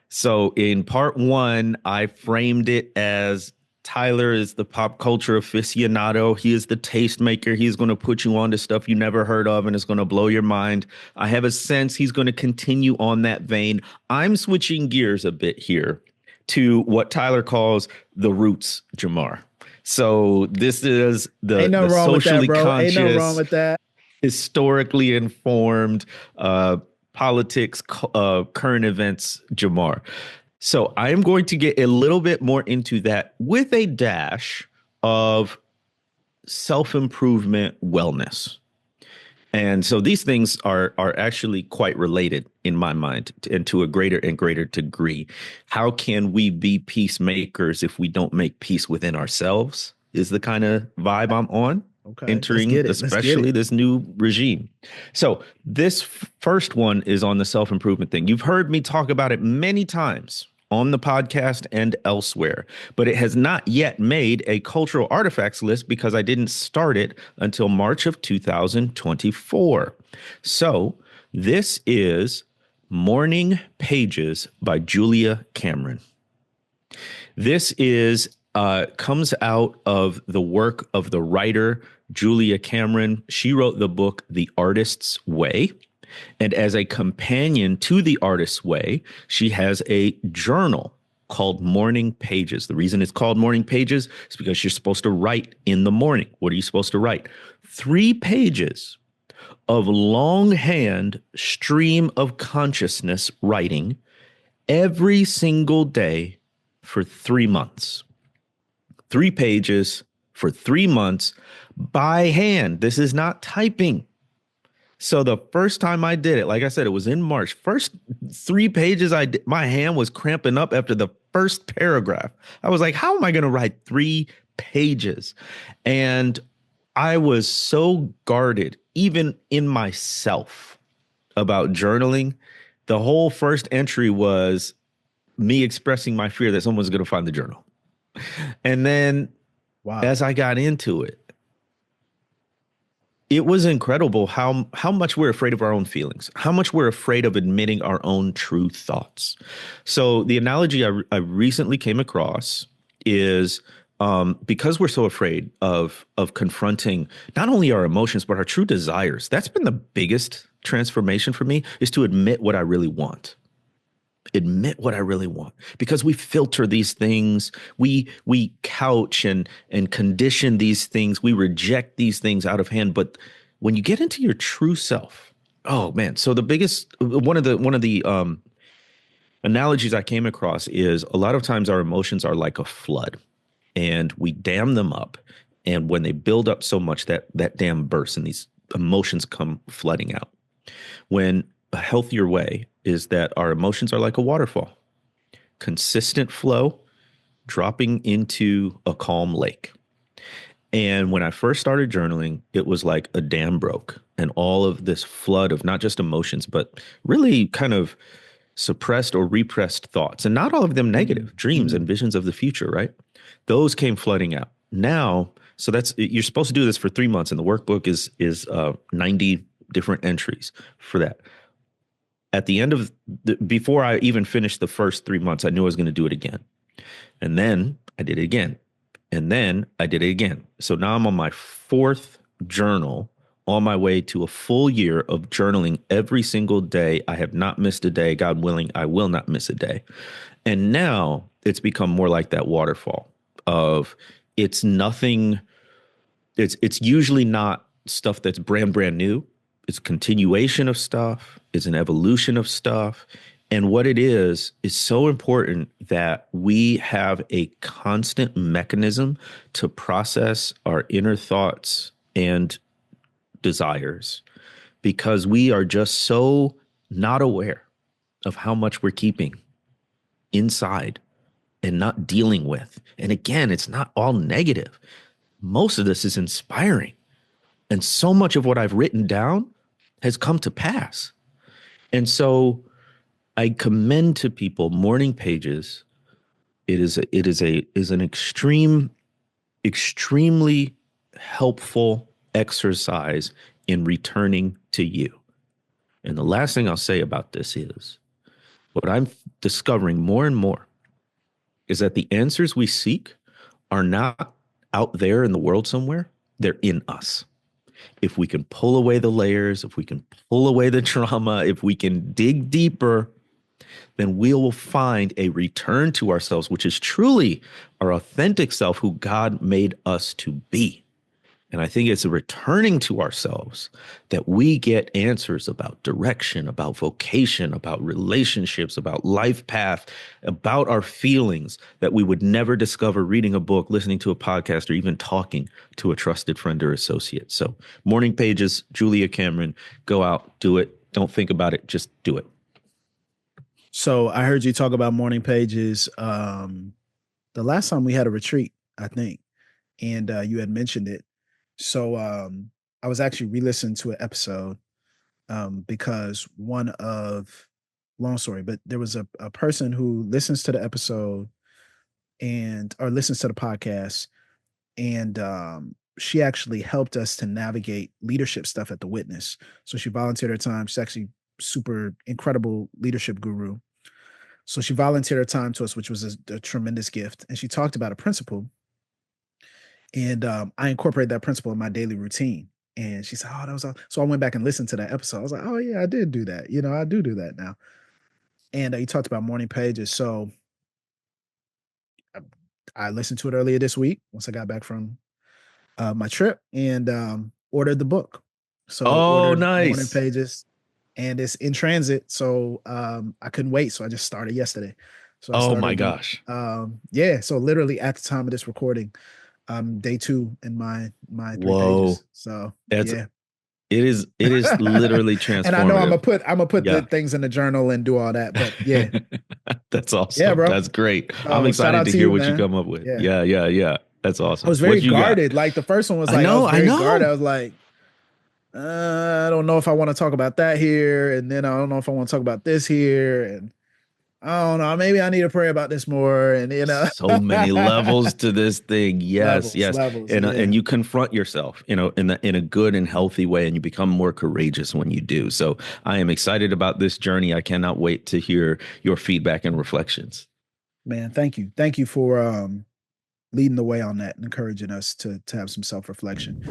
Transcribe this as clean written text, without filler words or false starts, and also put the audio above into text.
So in part one, I framed it as Tyler is the pop culture aficionado. He is the tastemaker. He's going to put you on to stuff you never heard of and it's going to blow your mind. I have a sense he's going to continue on that vein. I'm switching gears a bit here to what Tyler calls the roots, Jamar. So this is Ain't the nothing wrong with that, socially bro. Ain't nothing wrong conscious, with that. historically informed, politics, current events, Jamar. So I am going to get a little bit more into that with a dash of self improvement wellness. And so these things are actually quite related in my mind, and to a greater and greater degree. How can we be peacemakers if we don't make peace within ourselves? Is the kind of vibe I'm on, Okay, let's entering get it. Let's get especially it. this new regime. So this first one is on the self-improvement thing. You've heard me talk about it many times on the podcast and elsewhere, but it has not yet made a cultural artifacts list because I didn't start it until March of 2024. So this is Morning Pages by Julia Cameron. This is comes out of the work of the writer Julia Cameron. She wrote the book The Artist's Way. And as a companion to The Artist's Way, she has a journal called Morning Pages. The reason it's called Morning Pages is because you're supposed to write in the morning. What are you supposed to write? 3 pages of longhand stream of consciousness writing every single day for 3 months. 3 pages for 3 months by hand. This is not typing. So the first time I did it, like I said, it was in March. First 3 pages I did, my hand was cramping up after the first paragraph. I was like, how am I going to write 3 pages? And I was so guarded, even in myself, about journaling. The whole first entry was me expressing my fear that someone's going to find the journal. And then Wow. as I got into it, it was incredible how much we're afraid of our own feelings, how much we're afraid of admitting our own true thoughts. So the analogy I recently came across is because we're so afraid of confronting not only our emotions but our true desires. That's been the biggest transformation for me, is to admit what I really want. Admit what I really want, because we filter these things, we couch and condition these things, we reject these things out of hand. But when you get into your true self, oh man. So the biggest one of the analogies I came across is a lot of times our emotions are like a flood and we dam them up, and when they build up so much that that dam bursts and these emotions come flooding out. When a healthier way is that our emotions are like a waterfall, consistent flow, dropping into a calm lake. And when I first started journaling, it was like a dam broke, and all of this flood of not just emotions, but really kind of suppressed or repressed thoughts, and not all of them Mm, negative, dreams and mm. visions of the future, right? Those came flooding out. Now, so that's, you're supposed to do this for 3 months, and the workbook is 90 different entries for that. At the end of before I even finished the first 3 months, I knew I was going to do it again. And then I did it again. And then I did it again. So now I'm on my fourth journal, on my way to a full year of journaling every single day. I have not missed a day. God willing, I will not miss a day. And now it's become more like that waterfall of, it's nothing, it's usually not stuff that's brand new. It's a continuation of stuff. It's an evolution of stuff. And what it is so important that we have a constant mechanism to process our inner thoughts and desires, because we are just so not aware of how much we're keeping inside and not dealing with. And again, it's not all negative. Most of this is inspiring. And so much of what I've written down has come to pass. And so I commend to people Morning Pages. It is an extremely helpful exercise in returning to you. And the last thing I'll say about this is, what I'm discovering more and more is that the answers we seek are not out there in the world somewhere, they're in us. If we can pull away the layers, if we can pull away the trauma, if we can dig deeper, then we will find a return to ourselves, which is truly our authentic self, who God made us to be. And I think it's a returning to ourselves that we get answers about direction, about vocation, about relationships, about life path, about our feelings that we would never discover reading a book, listening to a podcast, or even talking to a trusted friend or associate. So, Morning Pages, Julia Cameron, go out, do it. Don't think about it, just do it. So I heard you talk about Morning Pages. The last time we had a retreat, I think, and you had mentioned it. So I was actually re-listening to an episode because long story, but there was a person who listens to the episode or listens to the podcast, and she actually helped us to navigate leadership stuff at the Witness. So she volunteered her time. She's actually super incredible leadership guru. So she volunteered her time to us, which was a tremendous gift. And she talked about a principle. And I incorporated that principle in my daily routine. And she said, "Oh, that was all." So I went back and listened to that episode. I was like, "Oh yeah, I did do that. I do that now." And he talked about Morning Pages. So I listened to it earlier this week once I got back from my trip, and ordered the book. So ordered Morning Nice. Pages, and it's in transit. So I couldn't wait. So I just started yesterday. So I Oh started my gosh. yeah. So literally at the time of this recording, day 2 in my 3 Whoa. pages. So That's yeah. it is literally And I know I'm transformative. gonna put Yeah. the things in the journal and do all that, but yeah. That's Yeah, awesome. bro. That's great. I'm So shout excited out to to hear you, what you man. come up with. Yeah. Yeah, yeah, yeah. That's I awesome. was very What you got? guarded. Like the first one was I like I was know, I very guarded. know. I was like, I don't know if I want to talk about that here, and then I don't know if I want to talk about this here, and I don't know. Maybe I need to pray about this more, and So many levels to this thing. Yes, yes. levels. And Yeah, you confront yourself, in a good and healthy way, and you become more courageous when you do. So I am excited about this journey. I cannot wait to hear your feedback and reflections. man. Thank you for leading the way on that and encouraging us to have some self reflection.